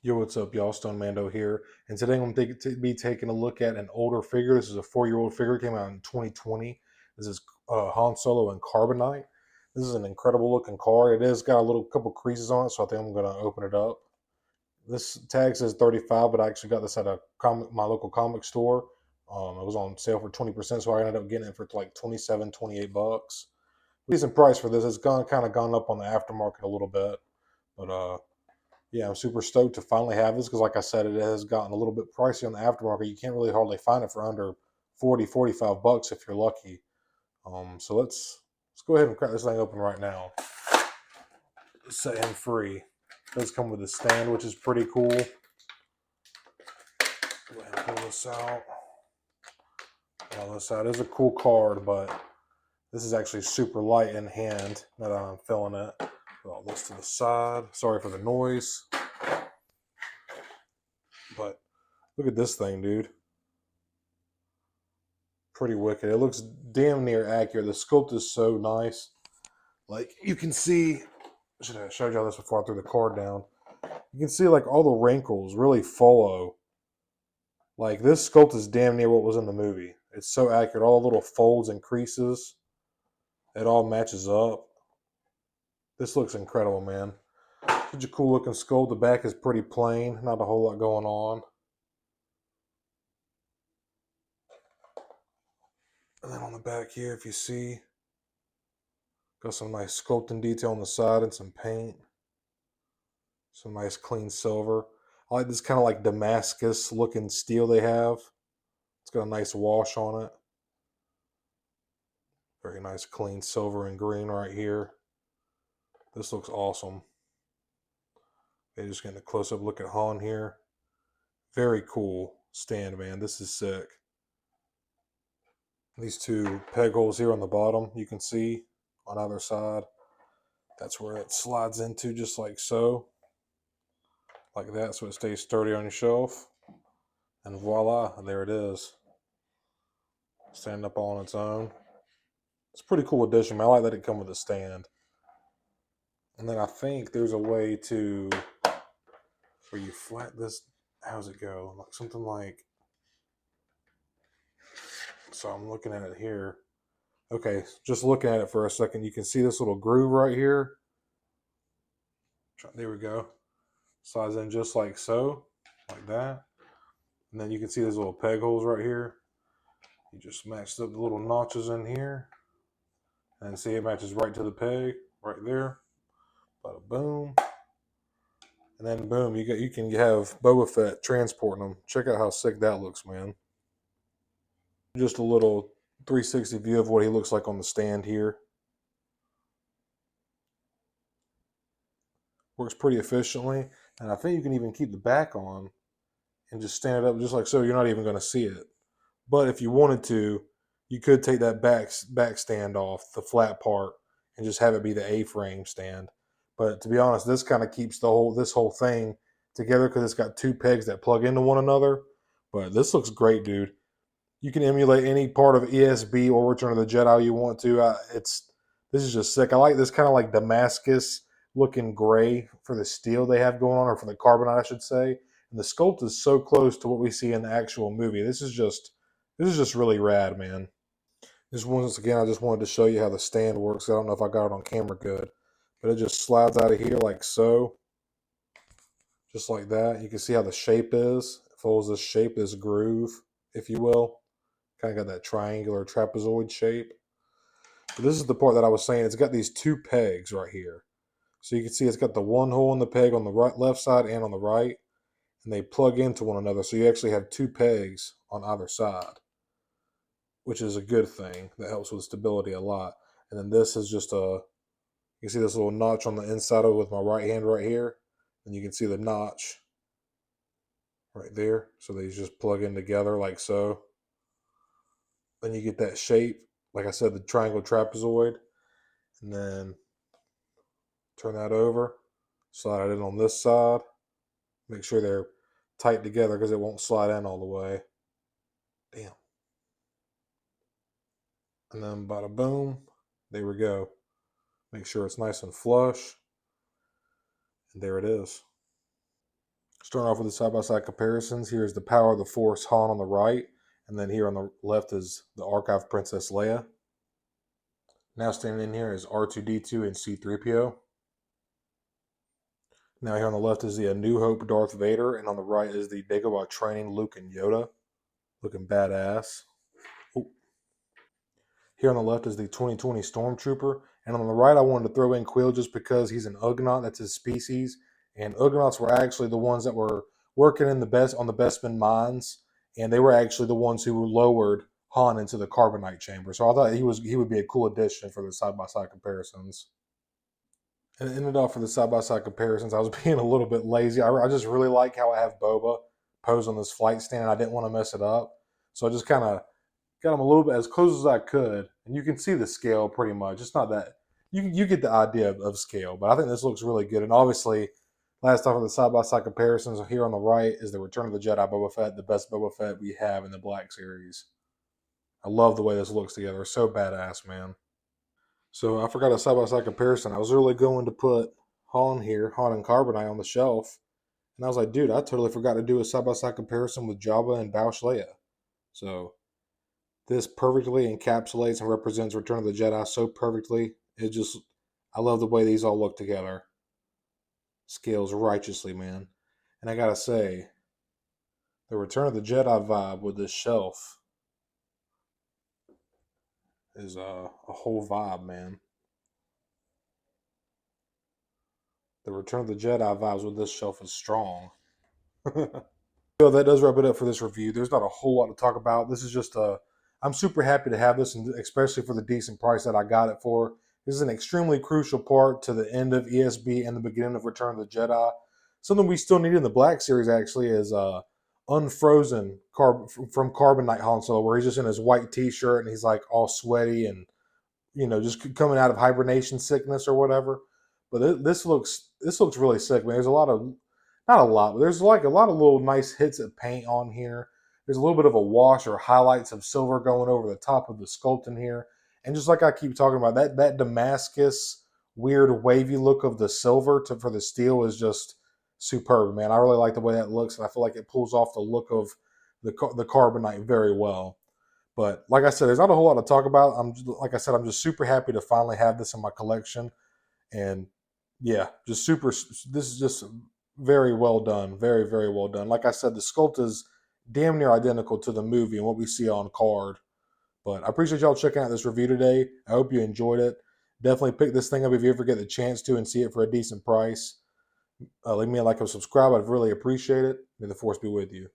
Yo, what's up, y'all? Stone Mando here, and today I'm going to be taking a look at an older figure. This is a 4-year-old figure. It came out in 2020. This is Han Solo in Carbonite. This is an incredible looking card. It has got a little couple creases on it, so I think I'm going to open it up. This tag says 35, but I actually got this at my local comic store. It was on sale for 20%, so I ended up getting it for like 27, 28 bucks. Decent price for this. It's kind of gone up on the aftermarket a little bit, but yeah, I'm super stoked to finally have this because, like I said, it has gotten a little bit pricey on the aftermarket. You can't really hardly find it for under 40, 45 bucks if you're lucky. So let's go ahead and crack this thing open right now. Set him free. It does come with a stand, which is pretty cool. Go ahead and pull this out. This out is a cool card, but this is actually super light in hand now that I'm feeling it. Put all this to the side. Sorry for the noise. But look at this thing, dude. Pretty wicked. It looks damn near accurate. The sculpt is so nice. Like, you can see, should have showed y'all this before I threw the card down. You can see like all the wrinkles really follow. Like, this sculpt is damn near what was in the movie. It's so accurate. All the little folds and creases, it all matches up. This looks incredible, man. Such a cool looking sculpt. The back is pretty plain. Not a whole lot going on. And then on the back here, if you see, got some nice sculpting detail on the side and some paint. Some nice clean silver. I like this kind of like Damascus looking steel they have. It's got a nice wash on it. Very nice clean silver and green right here. This looks awesome. They just getting a close-up look at Han here. Very cool stand, man. This is sick. These two peg holes here on the bottom, you can see on either side. That's where it slides into, just like so. Like that, so it stays sturdy on your shelf. And voila, there it is. Standing up all on its own. It's a pretty cool addition, man. I like that it come with a stand. And then I think there's a way to where you flat this. How's it go? Like something like. So I'm looking at it here. Okay, just looking at it for a second, you can see this little groove right here. There we go. Slides in just like so, like that. And then you can see these little peg holes right here. You just matched up the little notches in here. And see it matches right to the peg right there. Bada boom. And then boom, you can have Boba Fett transporting them. Check out how sick that looks, man. Just a little 360 view of what he looks like on the stand here. Works pretty efficiently. And I think you can even keep the back on and just stand it up just like so. You're not even going to see it. But if you wanted to, you could take that back stand off, the flat part, and just have it be the A-frame stand. But to be honest, this kind of keeps this whole thing together because it's got two pegs that plug into one another. But this looks great, dude. You can emulate any part of ESB or Return of the Jedi you want to. This is just sick. I like this kind of like Damascus looking gray for the steel they have going on, or for the carbonite, I should say. And the sculpt is so close to what we see in the actual movie. This is just really rad, man. This once again, I just wanted to show you how the stand works. I don't know if I got it on camera good, but it just slides out of here like so, just like that. You can see how the shape is. It follows this shape, this groove, if you will. Kind of got that triangular trapezoid shape. But this is the part that I was saying. It's got these two pegs right here. So you can see it's got the one hole in the peg on the left side and on the right, and they plug into one another. So you actually have two pegs on either side, which is a good thing. That helps with stability a lot. And then this is just you can see this little notch on the inside of it with my right hand right here. And you can see the notch right there. So these just plug in together like so. Then you get that shape, like I said, the triangle trapezoid. And then turn that over, slide it in on this side. Make sure they're tight together because it won't slide in all the way. Damn. And then bada boom, there we go. Make sure it's nice and flush. And there it is. Starting off with the side-by-side comparisons, here's the Power of the Force Han on the right, and then here on the left is the Archive Princess Leia. Now standing in here is R2-D2 and C-3PO. Now here on the left is the A New Hope Darth Vader, and on the right is the Dagobah training Luke and Yoda, looking badass. Ooh. Here on the left is the 2020 Stormtrooper, and on the right I wanted to throw in Quill just because he's an Ugnaught, that's his species, and Ugnaughts were actually the ones that were working in the best on the Bespin mines, and they were actually the ones who lowered Han into the Carbonite chamber. So I thought he would be a cool addition for the side by side comparisons. And it ended off for the side by side comparisons. I was being a little bit lazy. I just really like how I have Boba pose on this flight stand, and I didn't want to mess it up, so I just kind of got them a little bit as close as I could, and you can see the scale pretty much. It's not that you get the idea of scale, but I think this looks really good. And obviously, last off of the side by side comparisons, here on the right is the Return of the Jedi Boba Fett, the best Boba Fett we have in the Black Series. I love the way this looks together. So badass, man. So I forgot a side by side comparison. I was really going to put Han here, Han and Carbonite on the shelf, and I was like, dude, I totally forgot to do a side by side comparison with Jabba and Bausch Leia. So this perfectly encapsulates and represents Return of the Jedi so perfectly. I love the way these all look together. Scales righteously, man. And I gotta say, the Return of the Jedi vibe with this shelf is a whole vibe, man. The Return of the Jedi vibes with this shelf is strong. So that does wrap it up for this review. There's not a whole lot to talk about. This is just a. I'm super happy to have this, and especially for the decent price that I got it for. This is an extremely crucial part to the end of ESB and the beginning of Return of the Jedi. Something we still need in the Black Series actually is unfrozen from Carbonite Han Solo, where he's just in his white T-shirt and he's like all sweaty and just coming out of hibernation sickness or whatever. But this looks really sick, man. There's a lot of not a lot, but there's like a lot of little nice hits of paint on here. There's a little bit of a wash or highlights of silver going over the top of the sculpt in here. And just like I keep talking about, that Damascus weird wavy look of the silver for the steel is just superb, man. I really like the way that looks, and I feel like it pulls off the look of the carbonite very well. But like I said, there's not a whole lot to talk about. Like I said, I'm just super happy to finally have this in my collection, and yeah, just super. This is just very well done, very very well done. Like I said, the sculpt is damn near identical to the movie and what we see on card. But I appreciate y'all checking out this review today. I hope you enjoyed it. Definitely pick this thing up if you ever get the chance to and see it for a decent price. Leave me a like and subscribe. I'd really appreciate it. May the force be with you.